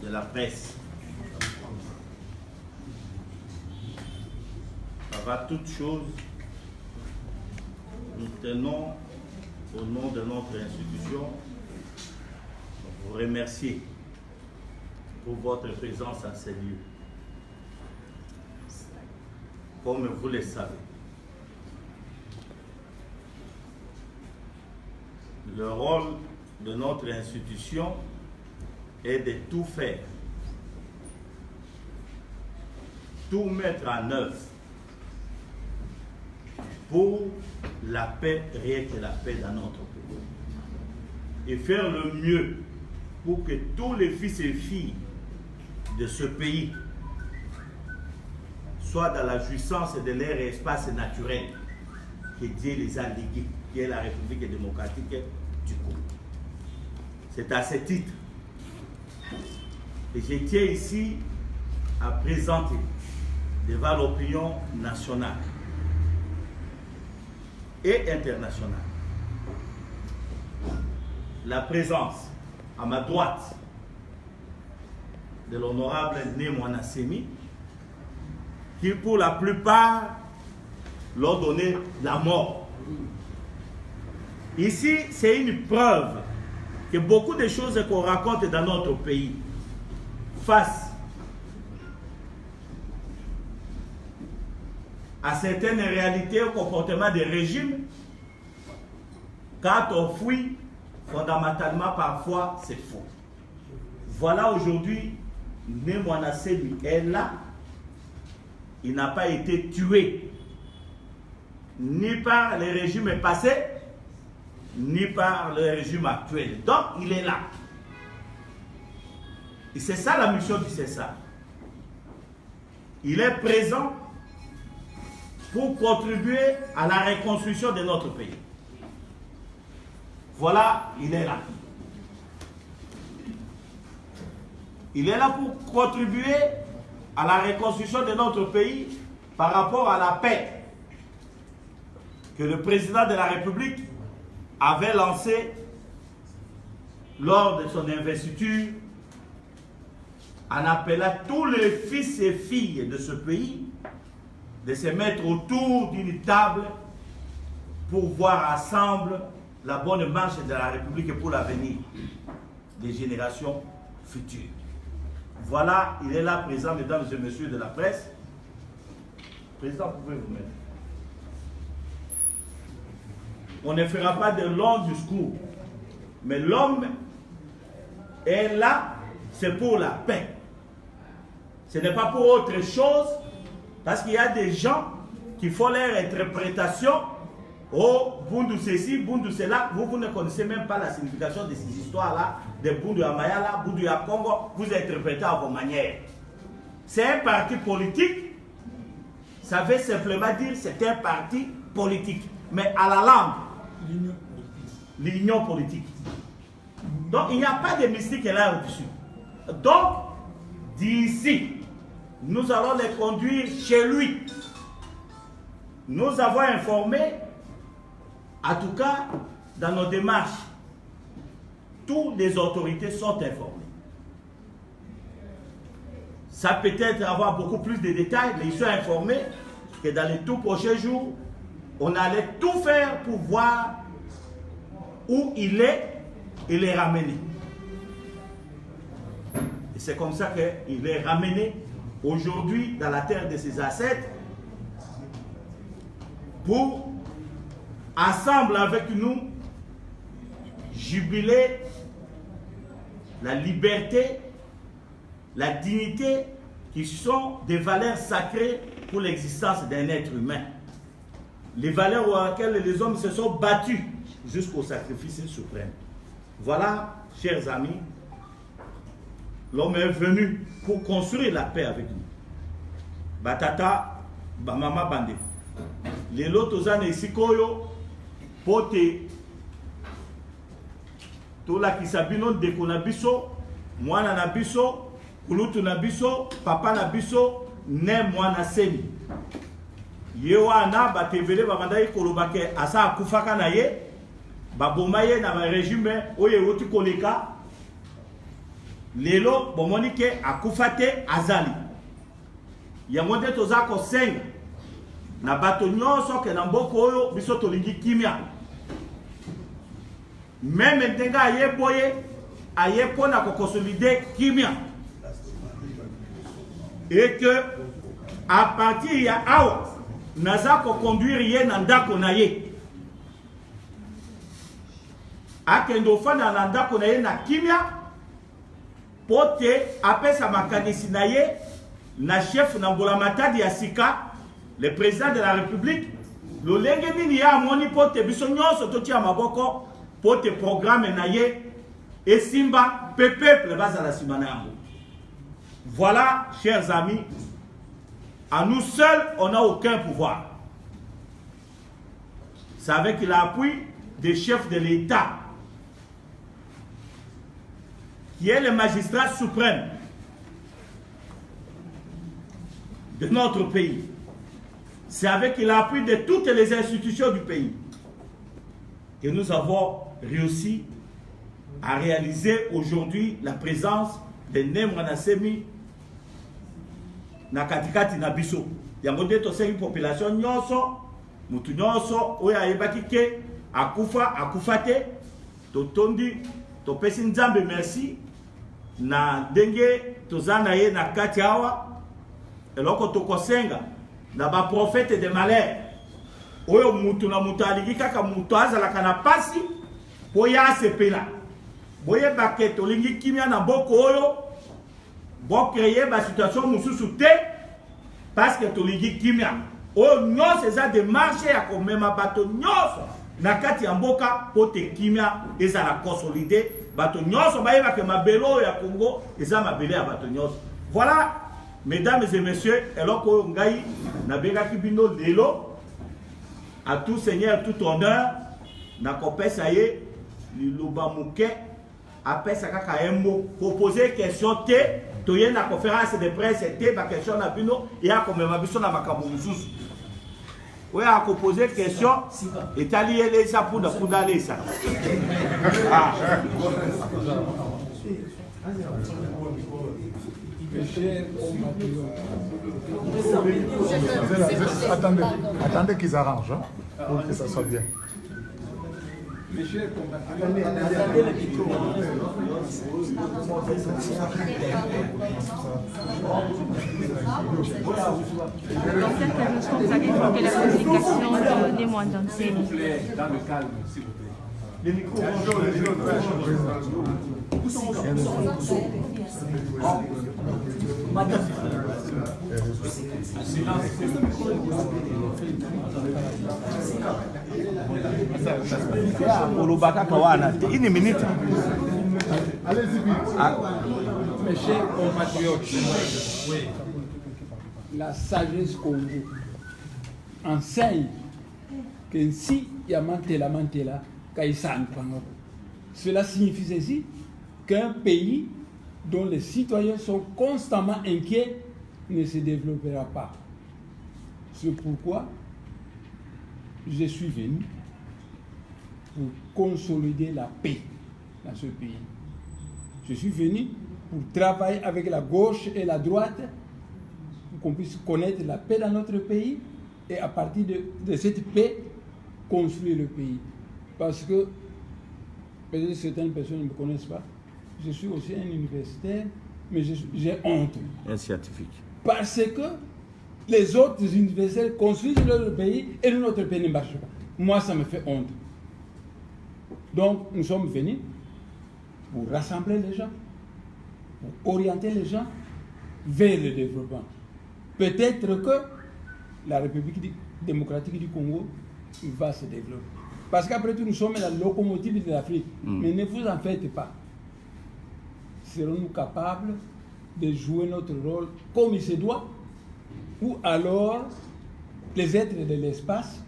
de la presse. Avant toute chose, nous tenons, au nom de notre institution, vous remercier pour votre présence à ces lieux. Comme vous le savez, le rôle de notre institution est de tout faire, tout mettre en œuvre pour la paix, rien que la paix dans notre pays. Et faire le mieux pour que tous les fils et filles de ce pays soient dans la jouissance de leur espace naturel que Dieu les a légués, qui est la République démocratique du Congo. C'est à ce titre que je tiens ici à présenter devant l'opinion nationale et internationale la présence à ma droite de l'honorable Né Mwana Semi, qui pour la plupart leur donné la mort. Ici, c'est une preuve que beaucoup de choses qu'on raconte dans notre pays face à certaines réalités au comportement des régimes, quand on fuit, fondamentalement parfois c'est faux. Voilà aujourd'hui, Né Mwana Semi est là. Il n'a pas été tué ni par les régimes passés, ni par le régime actuel. Donc, il est là. Et c'est ça la mission du CESA. Il est présent pour contribuer à la reconstruction de notre pays. Voilà, il est là. Il est là pour contribuer à la reconstruction de notre pays par rapport à la paix que le président de la République avait lancée lors de son investiture en appelant tous les fils et filles de ce pays de se mettre autour d'une table pour voir ensemble la bonne marche de la République pour l'avenir des générations futures. Voilà, il est là présent, mesdames et messieurs de la presse. Président, vous pouvez vous mettre. On ne fera pas de longs discours, mais l'homme est là, c'est pour la paix. Ce n'est pas pour autre chose, parce qu'il y a des gens qui font leur interprétation. Oh, Bundu ceci, Bundu cela. Vous ne connaissez même pas la signification de ces histoires-là, de Bundu à Mayala, Bundu à Congo. Vous interprétez à vos manières. C'est un parti politique. Ça veut simplement dire c'est un parti politique. Mais à la langue, l'union politique. Donc il n'y a pas de mystique là au-dessus. Donc, d'ici, nous allons les conduire chez lui. Nous avons informé, en tout cas, dans nos démarches, toutes les autorités sont informées. Ça peut-être avoir beaucoup plus de détails, mais ils sont informés que dans les tout prochains jours, on allait tout faire pour voir où il est et les ramener. Et c'est comme ça qu'il est ramené aujourd'hui dans la terre de ses ancêtres pour, ensemble avec nous, jubiler la liberté, la dignité qui sont des valeurs sacrées pour l'existence d'un être humain. Les valeurs auxquelles les hommes se sont battus jusqu'au sacrifice suprême. Voilà, chers amis, l'homme est venu pour construire la paix avec nous. Batata, Bamama Bande. Les lotos ane ici koyo, pote, tout la kisabino deko na biso, mwana na biso, kulutu na biso, papa na biso, Né Mwana Semi. Yewana batevele babanda kolobake asa akufaka na ye, baboma ye na ba régime oye woti koleka. lelo bomoni ke akufa te azali yango nde toza kosenga na bato nyonso ke na mboka oyo biso tolingi kimia meme ndenge aye boye aye mpona kokonsolide kimia et que à partir ya awa naza koconduire ye na ndako na ye akende ofanda na ndako na ye na kimia po te apesa makanisi na ye na chef na mbulamatadi ya sika le président de la république lolenge nini ye amoni po te biso nyonso totia maboko po te programme na ye esimba pe peuple bazala nsima na yango. Voilà, chers amis, à nous seuls on n'a aucun pouvoir. C'est avec l'appui des chefs de l'État qui est le magistrat suprême de notre pays. C'est avec l'appui de toutes les institutions du pays que nous avons réussi à réaliser aujourd'hui la présence de Nemra Nasemi na katikati na biso. Yango nde tosengi population nyonso, mutu nyonso oyo ayebaki ke akufa te, totondi topesi Nzambe merci na ndenge tozana ye na kati awa eloko tokosenga na ba prophète de malheur oyo mutu na mutu aliki kaka mutu azalaka na pasi po ya sepela boye bake tolingi kimia na mboko oyo bo créer ba situation mususu te parce que tolingi kimia oyo nyonso eza démarche ya komema bato nyonso na kati ya mboka po te kimia ezala consolidé bato nyonso bayebake mabele oyo ya Congo eza mabele ya bato nyonso. Voilà, mesdames et messieurs, eloko oyo ngai nabengaki bino lelo à tout seigneur tout honneur na kopesa ye liloba muke apesa kaka embo pour poser question te toye na conférence de presse te ba question na bino ya komema biso na makambo mususu oyo akoposer question etali ele sa punda lesa Attendez qu'ils arrangent hein, pour que ça soit bien. Mes chers compatriotes, vous avez évoqué la communication des mois d'enseignement. s'il vous plaît, dans le calme, s'il vous plaît. les micros une minute. Allez-y vite. Mes chers compatriotes, la sagesse Congo enseigne que si il y a mantela, cela signifie ceci qu'un pays dont les citoyens sont constamment inquiets ne se développera pas. C'est pourquoi je suis venu pour consolider la paix dans ce pays. Je suis venu pour travailler avec la gauche et la droite pour qu'on puisse connaître la paix dans notre pays et à partir de cette paix, construire le pays. Parce que peut-être certaines personnes ne me connaissent pas. Je suis aussi un universitaire, mais j'ai honte. Un scientifique. Parce que les autres universitaires construisent leur pays et notre pays ne marche pas. Moi, ça me fait honte. Donc, nous sommes venus pour rassembler les gens, pour orienter les gens vers le développement. Peut-être que la République démocratique du Congo va se développer. Parce qu'après tout, nous sommes la locomotive de l'Afrique. Mais ne vous en faites pas. Serons-nous capables de jouer notre rôle comme il se doit? Ou alors, les êtres de l'espace,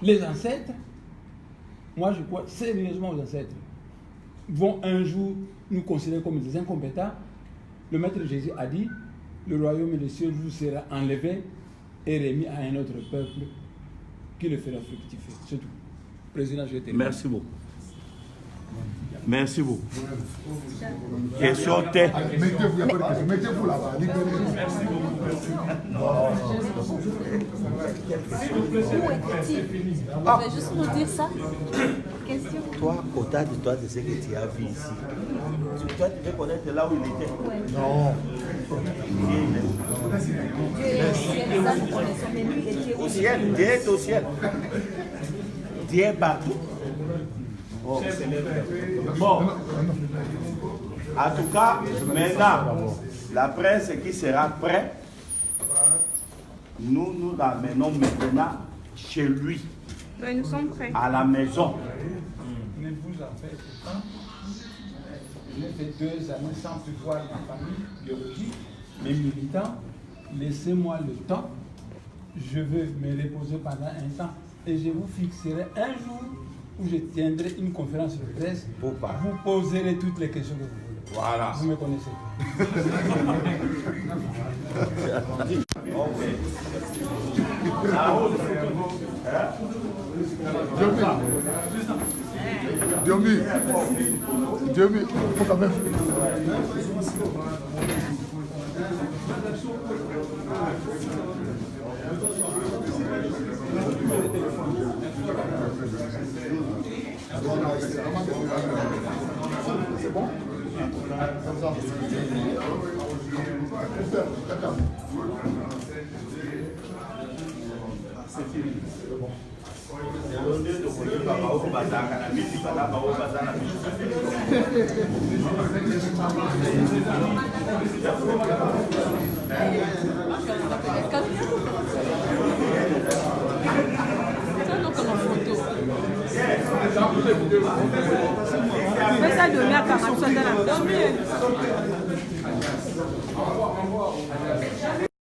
les ancêtres, moi je crois sérieusement aux ancêtres, vont un jour nous considérer comme des incompétents. Le Maître Jésus a dit, le royaume des cieux vous sera enlevé et remis à un autre peuple qui le fera fructifier. C'est tout. Président, je termine. Merci beaucoup. Merci beaucoup. Question T. Mettez-vous, il n'y a pas de question. Mettez-vous là-bas. Merci beaucoup. Où était-il? Vous pouvez juste nous dire ça? Question. Toi, au-delà de toi, de ce que tu as vu ici, toi, tu peux connaître là où il était. Non. Dieu est au ciel, ça nous connaissons, mais lui était Au ciel, Dieu est au ciel. Dieu est partout. Oh. Bon. En tout cas, maintenant, la presse qui sera prête, nous nous l'amenons maintenant chez lui. Oui, nous sommes prêts. À la maison. Ne vous en faites pas. J'ai fait 2 années sans plus voir ma famille biologique, mes militants. Laissez-moi le temps. Je veux me reposer pendant un temps et je vous fixerai un jour où je tiendrai une conférence de presse. Vous poserez toutes les questions que vous voulez. Voilà. Vous me connaissez. Ok. Diomi, il faut quand même. C'est bon? Fais ça demain à Kamatsou,